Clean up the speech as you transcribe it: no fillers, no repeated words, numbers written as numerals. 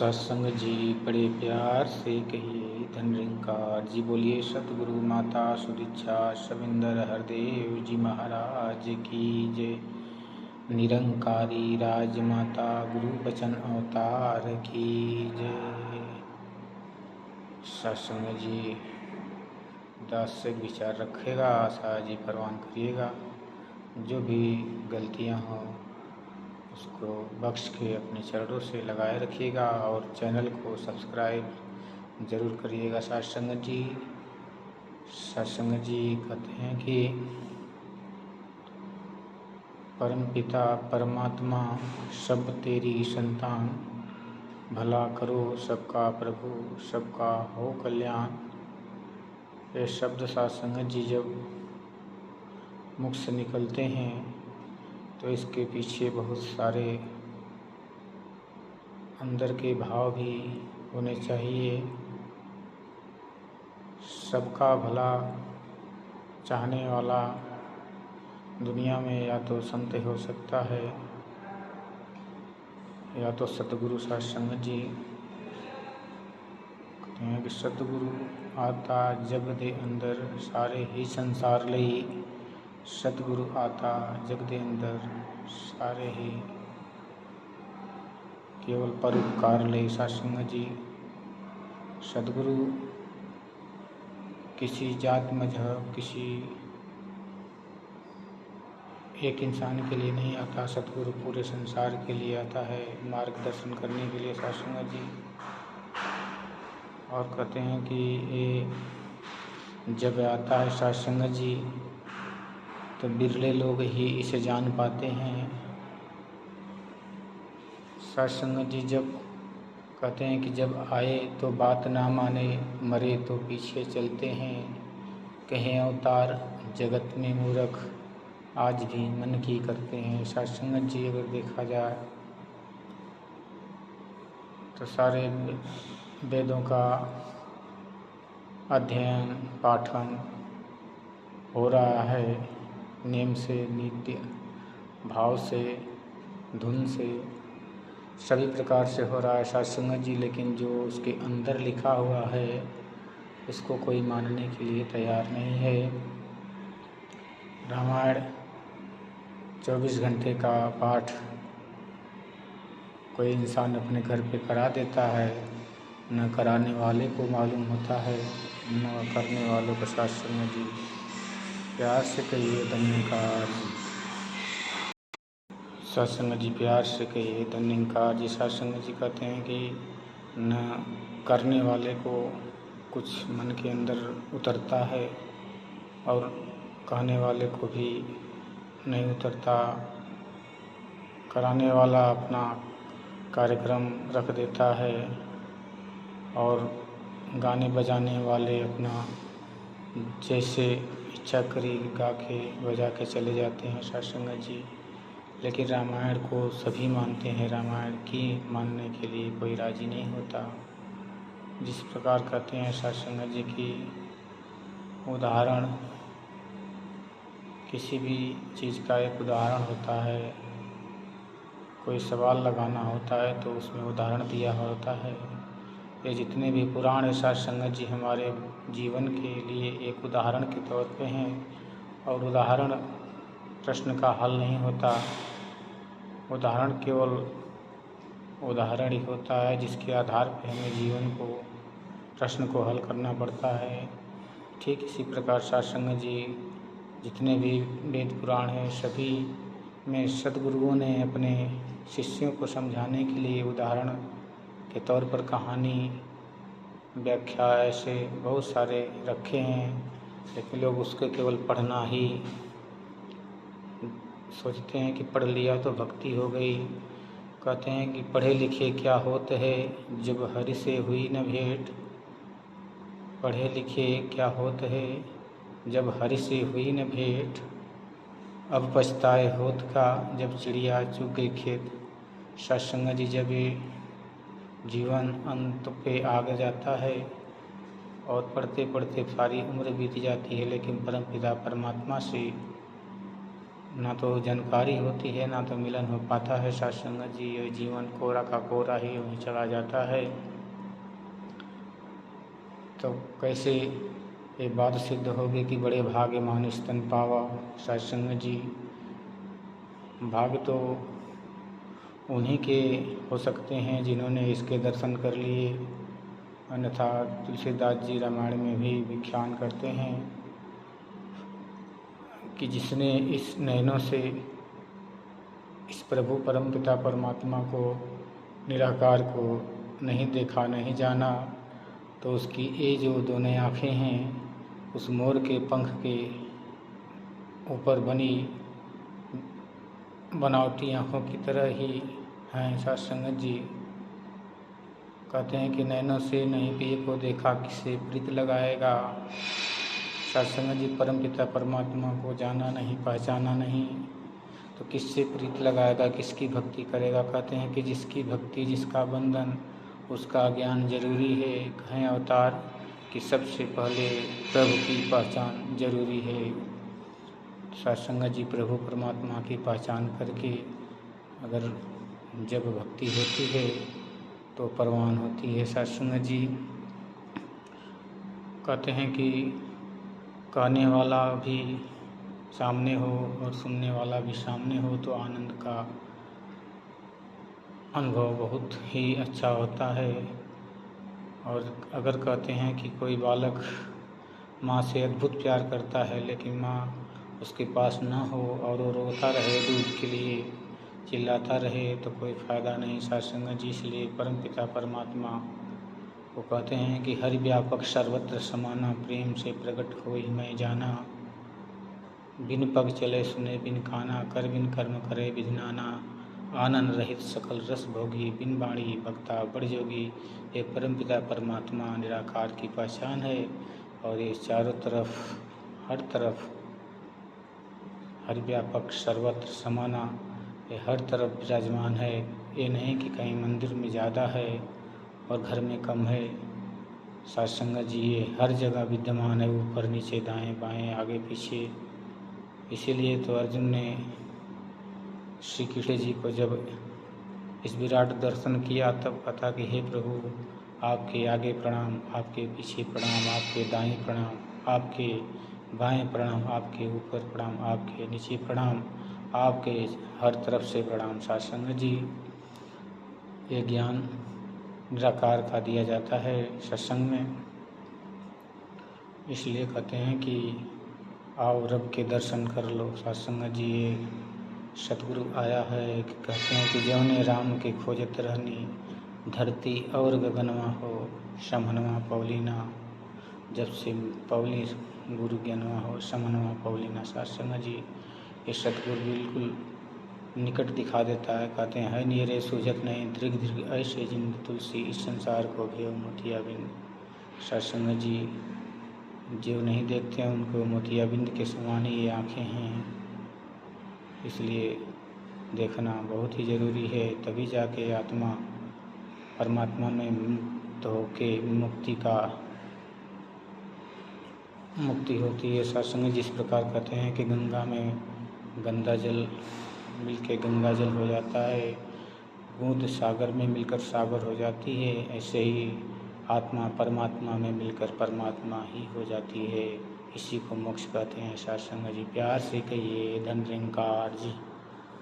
सत्संग जी बड़े प्यार से कहिए धन निरंकार जी। बोलिए सतगुरु माता सुदीक्षा शविंदर हरदेव जी महाराज की जय। निरंकारी राजमाता गुरु बचन अवतार की जय। सत्संग जी दास से विचार रखेगा, आशा जी परवान करिएगा। जो भी गलतियां हों उसको बख्श के अपने चरणों से लगाए रखिएगा और चैनल को सब्सक्राइब ज़रूर करिएगा। सत्संग जी कहते हैं कि परम पिता परमात्मा सब तेरी संतान, भला करो सबका प्रभु सबका हो कल्याण। ये शब्द सत्संग जी जब मुख से निकलते हैं तो इसके पीछे बहुत सारे अंदर के भाव भी होने चाहिए। सबका भला चाहने वाला दुनिया में या तो संत हो सकता है या तो सतगुरु। सत्संग जी कहते हैं कि सतगुरु आता जग दे अंदर सारे ही संसार लई। सतगुरु आता जग दे अंदर सारे ही केवल परोपकार ले। सत्संग जी सतगुरु किसी जात मजहब किसी एक इंसान के लिए नहीं आता, सतगुरु पूरे संसार के लिए आता है मार्गदर्शन करने के लिए। सत्संग जी और कहते हैं कि ये जब आता है सत्संग जी तो बिरले लोग ही इसे जान पाते हैं। सत्संग जी जब कहते हैं कि जब आए तो बात ना माने, मरे तो पीछे चलते हैं। कहें अवतार जगत में मूर्ख, आज भी मन की करते हैं। सत्संग जी अगर देखा जाए तो सारे वेदों का अध्ययन पाठन हो रहा है नेम से, नित्य भाव से, धुन से, सभी प्रकार से हो रहा है सत्संग जी। लेकिन जो उसके अंदर लिखा हुआ है उसको कोई मानने के लिए तैयार नहीं है। रामायण 24 घंटे का पाठ कोई इंसान अपने घर पे करा देता है, न कराने वाले को मालूम होता है न करने वालों को। सत्संग जी प्यार से कहिए धन्यकार। सत्संग जी प्यार से कहिए धन्यकार जी। सत्संग जी कहते हैं कि न करने वाले को कुछ मन के अंदर उतरता है और कहने वाले को भी नहीं उतरता। कराने वाला अपना कार्यक्रम रख देता है और गाने बजाने वाले अपना जैसे इच्छा करी गा के बजा के चले जाते हैं। सत्संग जी लेकिन रामायण को सभी मानते हैं, रामायण की मानने के लिए कोई राजी नहीं होता। जिस प्रकार कहते हैं सत्संग जी की उदाहरण, किसी भी चीज़ का एक उदाहरण होता है। कोई सवाल लगाना होता है तो उसमें उदाहरण दिया होता है। ये जितने भी पुराण है सत्संग जी हमारे जीवन के लिए एक उदाहरण के तौर पे हैं। और उदाहरण प्रश्न का हल नहीं होता, उदाहरण केवल उदाहरण ही होता है जिसके आधार पे हमें जीवन को प्रश्न को हल करना पड़ता है। ठीक इसी प्रकार सत्संग जी जितने भी वेद पुराण हैं सभी में सद्गुरुओं ने अपने शिष्यों को समझाने के लिए उदाहरण के तौर पर कहानी व्याख्या ऐसे बहुत सारे रखे हैं। लेकिन लोग उसके केवल पढ़ना ही सोचते हैं कि पढ़ लिया तो भक्ति हो गई। कहते हैं कि पढ़े लिखे क्या होत है जब हरि से हुई न भेंट। पढ़े लिखे क्या होत है जब हरि से हुई न भेंट। अब पछताए होत का जब चिड़िया चुग गई खेत। सत्संग जी जब ये जीवन अंत पे आ जाता है और पढ़ते पढ़ते सारी उम्र बीत जाती है लेकिन परमपिता परमात्मा से ना तो जानकारी होती है, ना तो मिलन हो पाता है साथ संगत जी। ये जीवन कोरा का कोरा ही वहीं चला जाता है। तो कैसे ये बात सिद्ध होगी कि बड़े भाग्यमान स्तन पावा साथ संगत जी। भाग्य तो उन्हीं के हो सकते हैं जिन्होंने इसके दर्शन कर लिए, अन्यथा तुलसीदास जी रामायण में भी व्याख्यान करते हैं कि जिसने इस नयनों से इस प्रभु परमपिता परमात्मा को, निराकार को नहीं देखा, नहीं जाना, तो उसकी ये जो दोनों आँखें हैं उस मोर के पंख के ऊपर बनी बनावटी आँखों की तरह ही हैं साथ संगत जी। कहते हैं कि नैनों से नहीं पिए को देखा किससे प्रीत लगाएगा। साथ संगत जी, परमपिता परमात्मा को जाना नहीं, पहचाना नहीं, तो किससे प्रीत लगाएगा, किसकी भक्ति करेगा। कहते हैं कि जिसकी भक्ति, जिसका बंधन, उसका ज्ञान जरूरी है। कहें अवतार कि सबसे पहले प्रभु की पहचान जरूरी है। साथ संगत जी, प्रभु परमात्मा की पहचान करके अगर जब भक्ति होती है तो परवान होती है। साथ संगत जी, कहते हैं कि कहने वाला भी सामने हो और सुनने वाला भी सामने हो तो आनंद का अनुभव बहुत ही अच्छा होता है। और अगर कहते हैं कि कोई बालक माँ से अद्भुत प्यार करता है लेकिन माँ उसके पास ना हो और वो रोता रहे, दूध के लिए चिल्लाता रहे, तो कोई फ़ायदा नहीं। साथ संगत जी, इसलिए परमपिता परमात्मा वो कहते हैं कि हरि व्यापक सर्वत्र समाना, प्रेम से प्रकट होई मैं जाना। बिन पग चले सुने बिन काना, कर बिन कर्म करे विधनाना। आनंद रहित सकल रस भोगी, बिन बाणी भक्ता बड़ जोगी। ये परमपिता परमात्मा निराकार की पहचान है। और ये चारों तरफ, हर तरफ, हर व्यापक सर्वत्र समाना, ये हर तरफ विराजमान है। ये नहीं कि कहीं मंदिर में ज़्यादा है और घर में कम है। साथ संगत जी, ये हर जगह विद्यमान है, ऊपर नीचे दाएं बाएं आगे पीछे। इसीलिए तो अर्जुन ने श्री कृष्ण जी को जब इस विराट दर्शन किया तब कहा कि हे प्रभु, आपके आगे प्रणाम, आपके पीछे प्रणाम, आपके दाएं प्रणाम, आपके बाएं प्रणाम, आपके ऊपर प्रणाम, आपके नीचे प्रणाम, आपके हर तरफ से प्रणाम। साथ संगत जी, ये ज्ञान निराकार का दिया जाता है सत्संग में। इसलिए कहते हैं कि आओ रब के दर्शन कर लो। साथ संगत जी, ये सतगुरु आया है कि कहते हैं कि जौने राम के खोजत रहनी, धरती और गगनवा हो समनवा पौलीना। जब से पौली गुरु ज्ञानवा हो समनवा पौलीना। साथ संगत जी, ये सतगुरु बिल्कुल निकट दिखा देता है। कहते हैं है नीरे सूझत नहीं, दृग दृग ऐसे जिंद तुलसी, इस संसार को भेव मोतिया बिंद। साथ संगत जी, जो नहीं देखते हैं उनको मोतिया बिंद के समान ही ये आँखें हैं। इसलिए देखना बहुत ही ज़रूरी है, तभी जाके आत्मा परमात्मा में मुक्त होके मुक्ति होती है। सत्संग जिस प्रकार कहते हैं कि गंगा में गंदा जल मिलके गंगा जल हो जाता है, बूंद सागर में मिलकर सागर हो जाती है, ऐसे ही आत्मा परमात्मा में मिलकर परमात्मा ही हो जाती है। इसी को मोक्ष कहते हैं। सत्संग जी, प्यार से कहिए धन निरंकार जी।